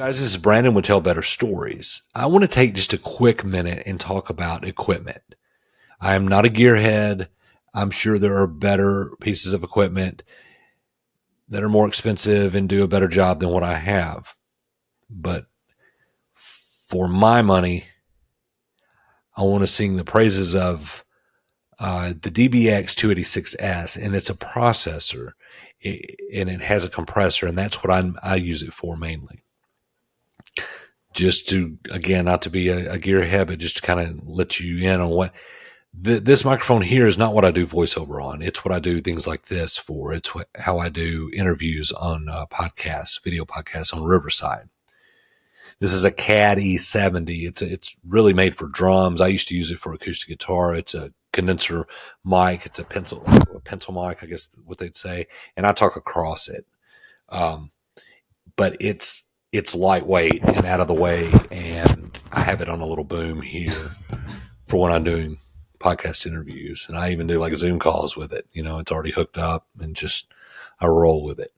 Guys, this is Brandon with Tell Better Stories. I want to take just a quick minute and talk about equipment. I am not a gearhead. I'm sure there are better pieces of equipment that are more expensive and do a better job than what I have. But for my money, I want to sing the praises of the DBX 286S, and it's a processor, and it has a compressor, and that's what I use it for mainly. Just to, again, not to be a gearhead, but just to kind of let you in on what this microphone here is not what I do voiceover on. It's what I do things like this for. It's how I do interviews on podcasts, video podcasts on Riverside. This is a CAD E70. It's really made for drums. I used to use it for acoustic guitar. It's a condenser mic. It's a pencil mic, I guess what they'd say. And I talk across it. But it's lightweight and out of the way, and I have it on a little boom here for when I'm doing podcast interviews, and I even do like Zoom calls with it. You know, it's already hooked up, and just I roll with it.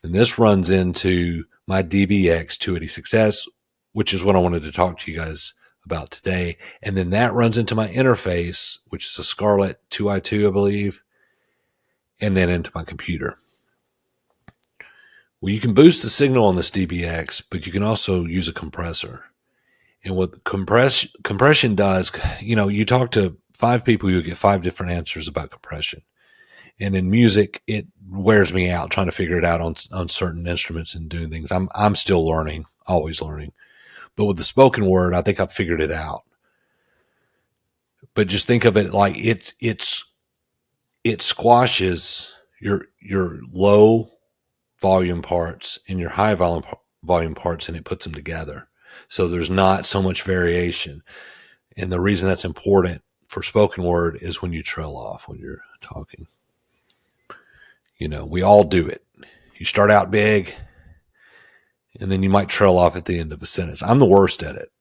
And this runs into my DBX 286S, which is what I wanted to talk to you guys about today. And then that runs into my interface, which is a Scarlett 2i2, I believe, and then into my computer. Well, you can boost the signal on this DBX, but you can also use a compressor. And what compression does, you know, you talk to 5 people, you'll get 5 different answers about compression. And in music, it wears me out trying to figure it out on certain instruments and doing things. I'm still learning, always learning. But with the spoken word, I think I've figured it out. But just think of it like it squashes your low volume parts and your high volume parts, and it puts them together. So there's not so much variation. And the reason that's important for spoken word is when you trail off when you're talking. You know, we all do it. You start out big, and then you might trail off at the end of a sentence. I'm the worst at it.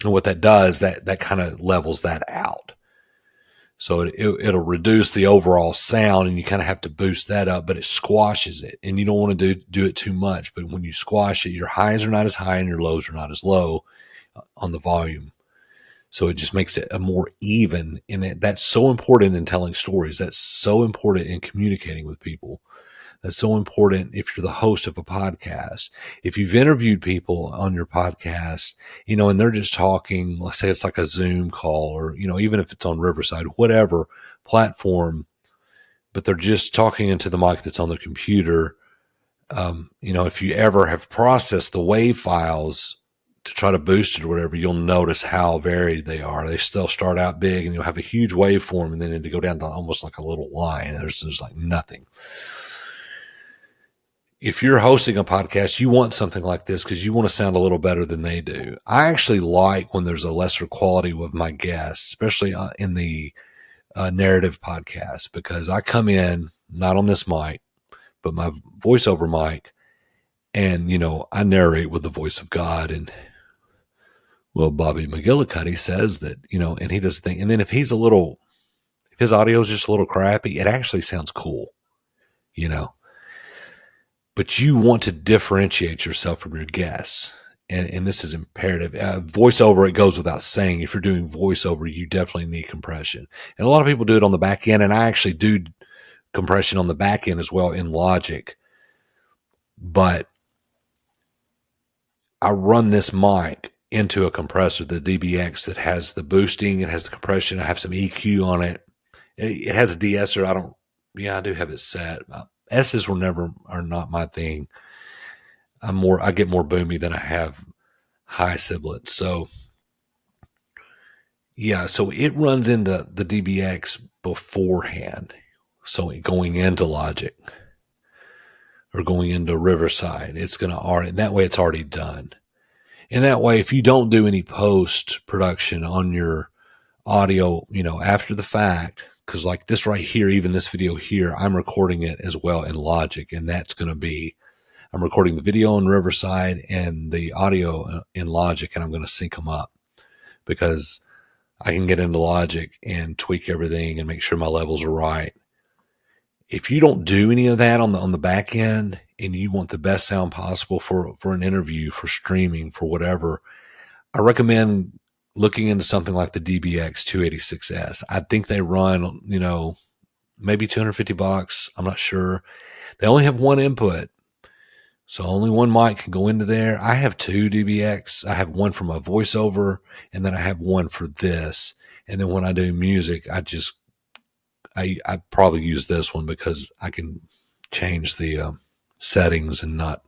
And what that does, that kind of levels that out. So it'll reduce the overall sound, and you kind of have to boost that up, but it squashes it. And you don't want to do it too much. But when you squash it, your highs are not as high and your lows are not as low on the volume. So it just makes it a more even. And that's so important in telling stories. That's so important in communicating with people. That's so important if you're the host of a podcast. If you've interviewed people on your podcast, you know, and they're just talking, let's say it's like a Zoom call, or, you know, even if it's on Riverside, whatever platform, but they're just talking into the mic that's on their computer. You know, if you ever have processed the WAV files to try to boost it or whatever, you'll notice how varied they are. They still start out big, and you'll have a huge waveform, and then to go down to almost like a little line. There's like nothing. If you're hosting a podcast, you want something like this because you want to sound a little better than they do. I actually like when there's a lesser quality with my guests, especially in the narrative podcast, because I come in, not on this mic, but my voiceover mic, and, you know, I narrate with the voice of God. And, well, Bobby McGillicuddy says that, you know, and he does the thing. And then if his audio is just a little crappy, it actually sounds cool, you know. But you want to differentiate yourself from your guests. And this is imperative. Voiceover, it goes without saying. If you're doing voiceover, you definitely need compression. And a lot of people do it on the back end. And I actually do compression on the back end as well in Logic. But I run this mic into a compressor, the DBX, that has the boosting. It has the compression. I have some EQ on it. It has a de-esser. I do have it set. S's are not my thing. I get more boomy than I have high sibilants. So yeah, so it runs into the DBX beforehand. So going into Logic or going into Riverside, it's going to already, that way it's already done. And that way, if you don't do any post production on your audio, you know, after the fact, because like this right here, even this video here, I'm recording it as well in Logic. And that's going to be, I'm recording the video in Riverside and the audio in Logic, and I'm going to sync them up because I can get into Logic and tweak everything and make sure my levels are right. If you don't do any of that on the back end and you want the best sound possible for an interview, for streaming, for whatever, I recommend looking into something like the DBX 286S. I think they run, maybe $250. I'm not sure. They only have one input. So only one mic can go into there. I have two DBX. I have one for my voiceover, and then I have one for this. And then when I do music, I probably use this one because I can change the settings and not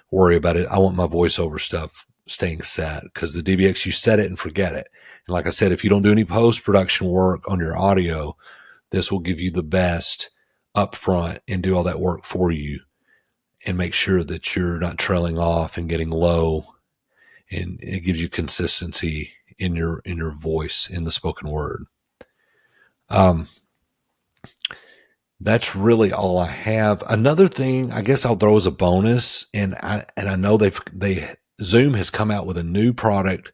worry about it. I want my voiceover stuff staying set because the DBX, you set it and forget it. And like I said, if you don't do any post-production work on your audio, this will give you the best up front and do all that work for you and make sure that you're not trailing off and getting low. And it gives you consistency in your voice in the spoken word. That's really all I have. Another thing I guess I'll throw as a bonus, and I know Zoom has come out with a new product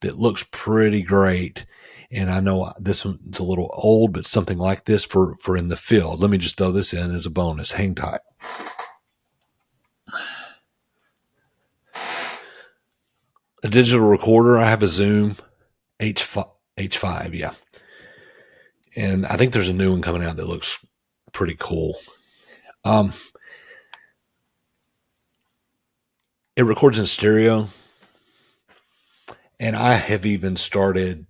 that looks pretty great. And I know this one's a little old, but something like this for in the field. Let me just throw this in as a bonus. Hang tight. A digital recorder. I have a Zoom H5, yeah. And I think there's a new one coming out that looks pretty cool. It records in stereo. And I have even started,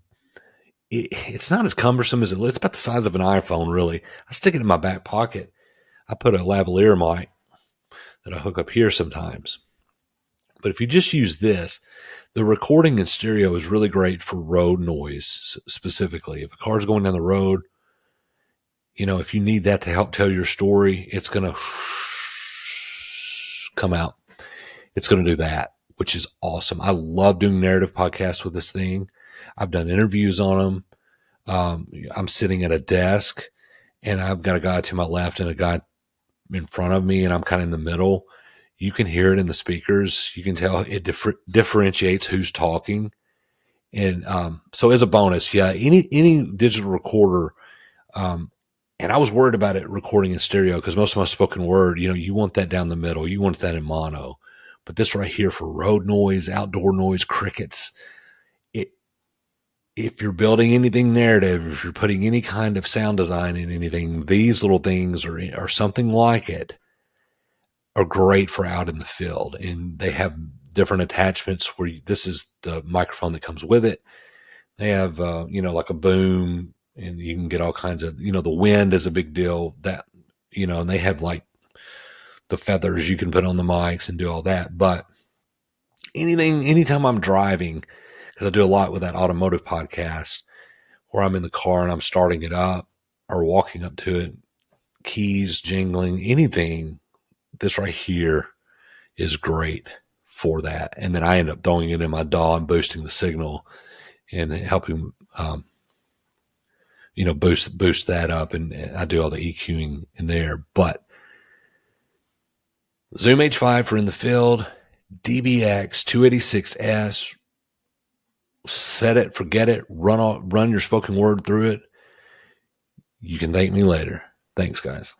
it's not as cumbersome as it looks. It's about the size of an iPhone, really. I stick it in my back pocket. I put a lavalier mic that I hook up here sometimes. But if you just use this, the recording in stereo is really great for road noise specifically. If a car's going down the road, if you need that to help tell your story, it's going to come out. It's going to do that, which is awesome. I love doing narrative podcasts with this thing. I've done interviews on them. I'm sitting at a desk and I've got a guy to my left and a guy in front of me, and I'm kind of in the middle. You can hear it in the speakers. You can tell it differentiates who's talking. And so as a bonus, yeah, any digital recorder, and I was worried about it recording in stereo because most of my spoken word, you want that down the middle. You want that in mono. But this right here for road noise, outdoor noise, crickets, if you're building anything narrative, if you're putting any kind of sound design in anything, these little things or something like it are great for out in the field. And they have different attachments where this is the microphone that comes with it. They have, like a boom, and you can get all kinds of, the wind is a big deal and they have like the feathers you can put on the mics and do all that. But anytime I'm driving, because I do a lot with that automotive podcast where I'm in the car and I'm starting it up or walking up to it, keys jingling, anything, this right here is great for that. And then I end up throwing it in my DAW and boosting the signal and helping, boost that up. And I do all the EQing in there. But Zoom H5 for in the field, DBX 286S, set it, forget it, run your spoken word through it. You can thank me later. Thanks, guys.